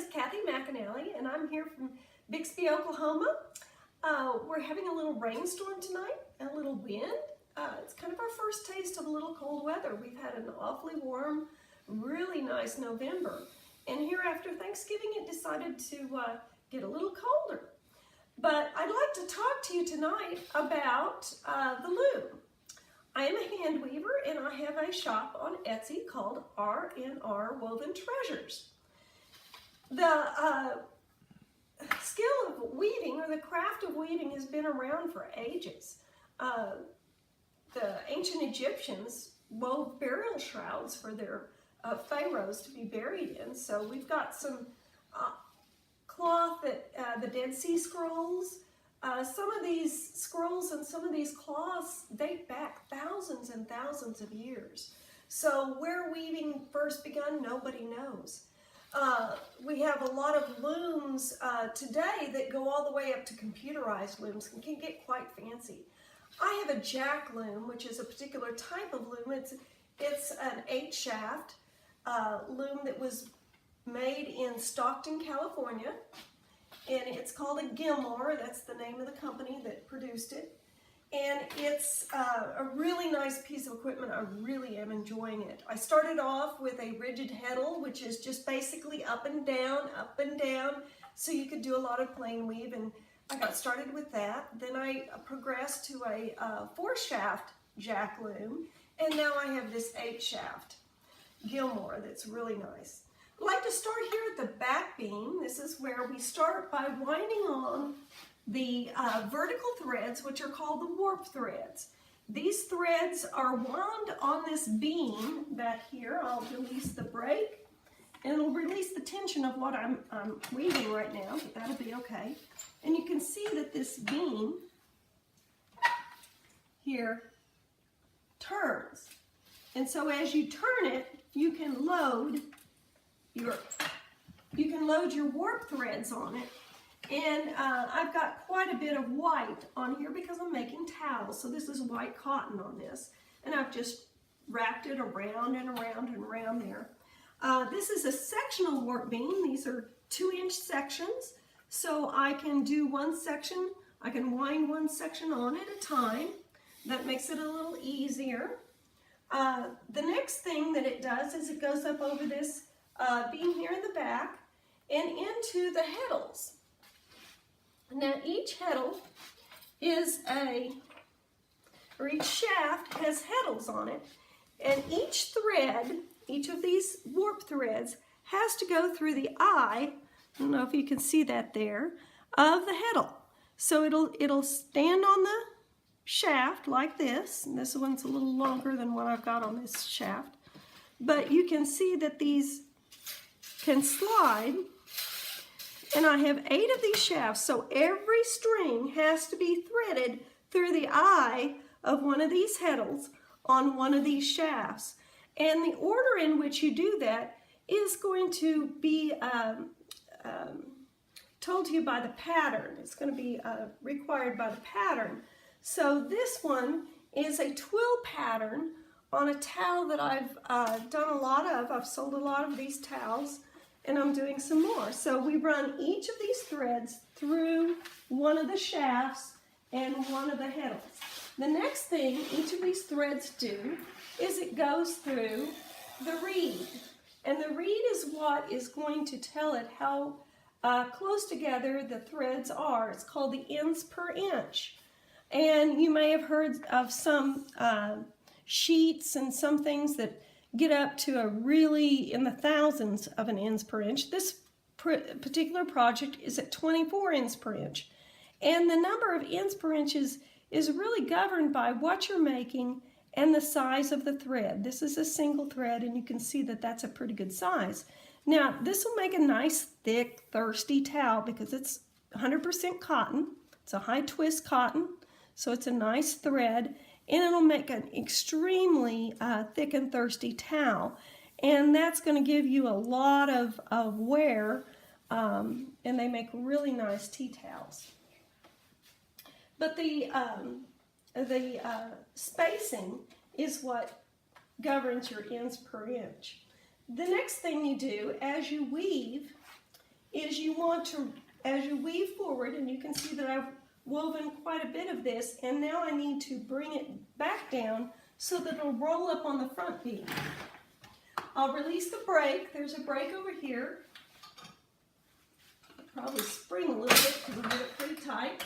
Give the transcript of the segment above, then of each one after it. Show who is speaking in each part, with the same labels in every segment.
Speaker 1: is Kathy McAnally, and I'm here from Bixby, Oklahoma. We're having a little rainstorm tonight, a little wind. It's kind of our first taste of a little cold weather. We've had an awfully warm, really nice November. And here after Thanksgiving, it decided to get a little colder. But I'd like to talk to you tonight about the loom. I am a hand weaver, and I have a shop on Etsy called R&R Woven Treasures. The skill of weaving, or the craft of weaving, has been around for ages. The ancient Egyptians wove burial shrouds for their pharaohs to be buried in. So we've got some cloth that the Dead Sea Scrolls. Some of these scrolls and some of these cloths date back thousands and thousands of years. So where weaving first begun, nobody knows. We have a lot of looms today that go all the way up to computerized looms and can get quite fancy. I have a jack loom, which is a particular type of loom. It's an 8-shaft loom that was made in Stockton, California, and it's called a Gilmore. That's the name of the company that produced it. And it's a really nice piece of equipment. I really am enjoying it. I started off with a rigid heddle, which is just basically up and down, so you could do a lot of plain weave, and I got started with that. Then I progressed to a 4-shaft jack loom, and now I have this 8-shaft Gilmore that's really nice. I'd like to start here at the back beam. This is where we start by winding on the vertical threads, which are called the warp threads. These threads are wound on this beam back here. I'll release the brake, and it'll release the tension of what I'm weaving right now, but that'll be okay. And you can see that this beam here turns. And so as you turn it, you can load your warp threads on it. And I've got quite a bit of white on here because I'm making towels. So this is white cotton on this. And I've just wrapped it around and around and around there. This is a sectional warp beam. These are 2-inch sections. So I can do one section, I can wind one section on at a time. That makes it a little easier. The next thing that it does is it goes up over this beam here in the back and into the heddles. Now each heddle is each shaft has heddles on it, and each thread, each of these warp threads has to go through the eye, I don't know if you can see that there, of the heddle. So it'll stand on the shaft like this, and this one's a little longer than what I've got on this shaft, but you can see that these can slide. And I have 8 of these shafts, so every string has to be threaded through the eye of one of these heddles on one of these shafts. And the order in which you do that is going to be told to you by the pattern. It's going to be required by the pattern. So this one is a twill pattern on a towel that I've done a lot of. I've sold a lot of these towels, and I'm doing some more. So we run each of these threads through one of the shafts and one of the heddles. The next thing each of these threads do is it goes through the reed. And the reed is what is going to tell it how close together the threads are. It's called the ends per inch. And you may have heard of some sheets and some things that get up to a really in the thousands of an ends per inch. This particular project is at 24 ends per inch. And the number of ends per inch is really governed by what you're making and the size of the thread. This is a single thread, and you can see that that's a pretty good size. Now, this will make a nice, thick, thirsty towel because it's 100% cotton. It's a high twist cotton, so it's a nice thread. And it'll make an extremely thick and thirsty towel. And that's going to give you a lot of wear, and they make really nice tea towels. But the spacing is what governs your ends per inch. The next thing you do as you weave is you want to, as you weave forward, and you can see that I've woven quite a bit of this, and now I need to bring it back down so that it'll roll up on the front beam. I'll release the break. There's a break over here. I'll probably spring a little bit because I have it pretty tight.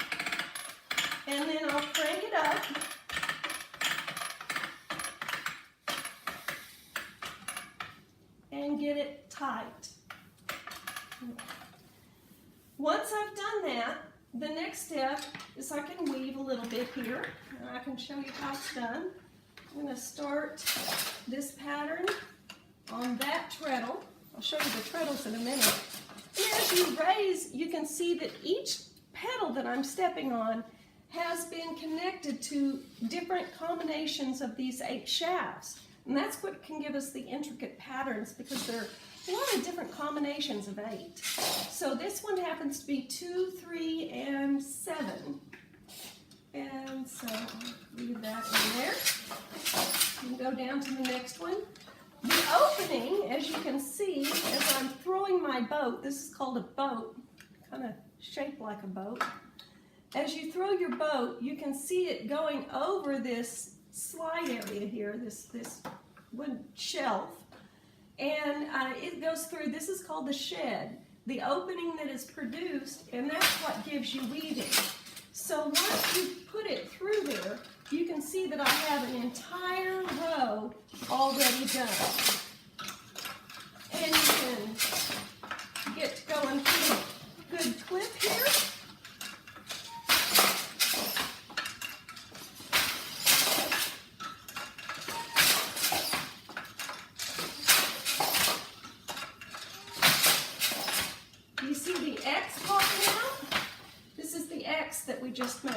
Speaker 1: And then I'll crank it up. And get it tight. Once I've done that, the next step is I can weave a little bit here, and I can show you how it's done. I'm going to start this pattern on that treadle. I'll show you the treadles in a minute. And as you raise, you can see that each pedal that I'm stepping on has been connected to different combinations of these 8 shafts. And that's what can give us the intricate patterns, because there are a lot of different combinations of 8. So this one happens to be 2, 3, and 7. And so I'll leave that in there. And go down to the next one. The opening, as you can see, as I'm throwing my boat, this is called a boat, kind of shaped like a boat. As you throw your boat, you can see it going over this slide area here, this wood shelf, and it goes through. This is called the shed, the opening that is produced, and that's what gives you weaving. So once you put it through there, you can see that I have an entire row already done. And you can get going pretty good clip here. Do you see the X popping out? This is the X that we just made.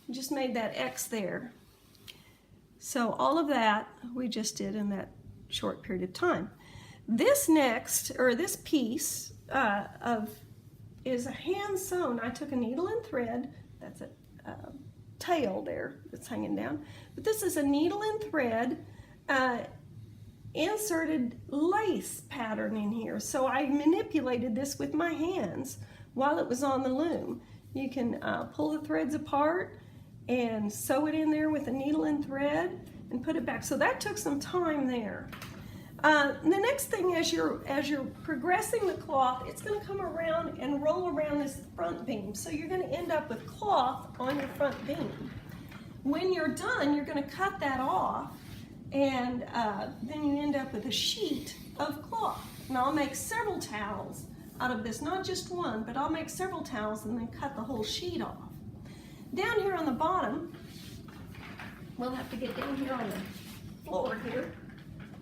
Speaker 1: We just made that X there. So all of that we just did in that short period of time. This next, or this piece is a hand sewn. I took a needle and thread. That's a tail there that's hanging down. But this is a needle and thread inserted lace pattern in here. So I manipulated this with my hands while it was on the loom. You can pull the threads apart and sew it in there with a needle and thread and put it back. So that took some time there. The next thing, as you're progressing the cloth, it's going to come around and roll around this front beam. So you're going to end up with cloth on your front beam. When you're done, you're going to cut that off, and then you end up with a sheet of cloth. And I'll make several towels out of this, not just one, but I'll make several towels and then cut the whole sheet off. Down here on the bottom, we'll have to get down here on the floor here.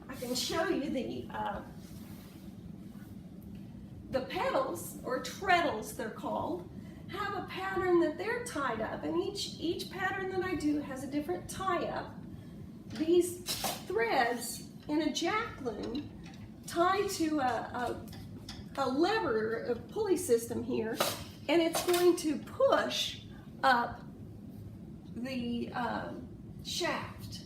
Speaker 1: I can show you the petals, or treadles they're called, have a pattern that they're tied up, and each pattern that I do has a different tie-up. These threads in a jack loom tie to a lever, a pulley system here, and it's going to push up the shaft.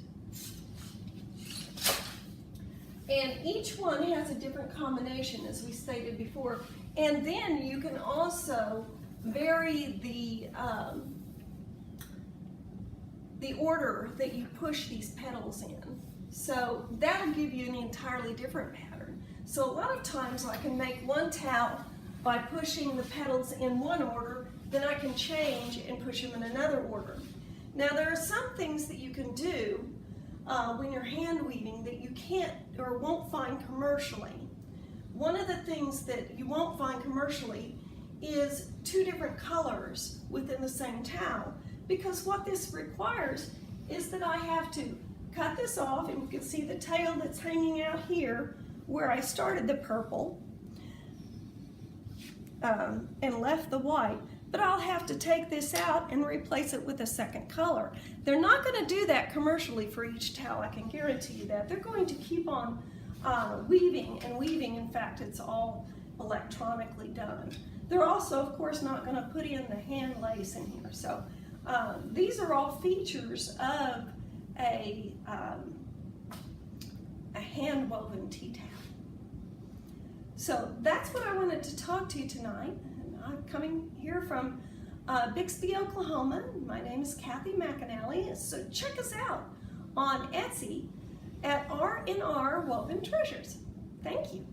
Speaker 1: And each one has a different combination, as we stated before. And then you can also vary the order that you push these petals in. So that'll give you an entirely different pattern. So a lot of times I can make one towel by pushing the petals in one order, then I can change and push them in another order. Now there are some things that you can do when you're hand weaving that you can't or won't find commercially. One of the things that you won't find commercially is 2 different colors within the same towel, because what this requires is that I have to cut this off, and you can see the tail that's hanging out here where I started the purple and left the white. But I'll have to take this out and replace it with a second color. They're not going to do that commercially for each towel, I can guarantee you that. They're going to keep on weaving and weaving. In fact, it's all electronically done. They're also, of course, not going to put in the hand lace in here. So these are all features of a hand-woven tea towel. So that's what I wanted to talk to you tonight. I'm coming here from Bixby, Oklahoma. My name is Kathy McAnally. So check us out on Etsy at R&R Woven Treasures. Thank you.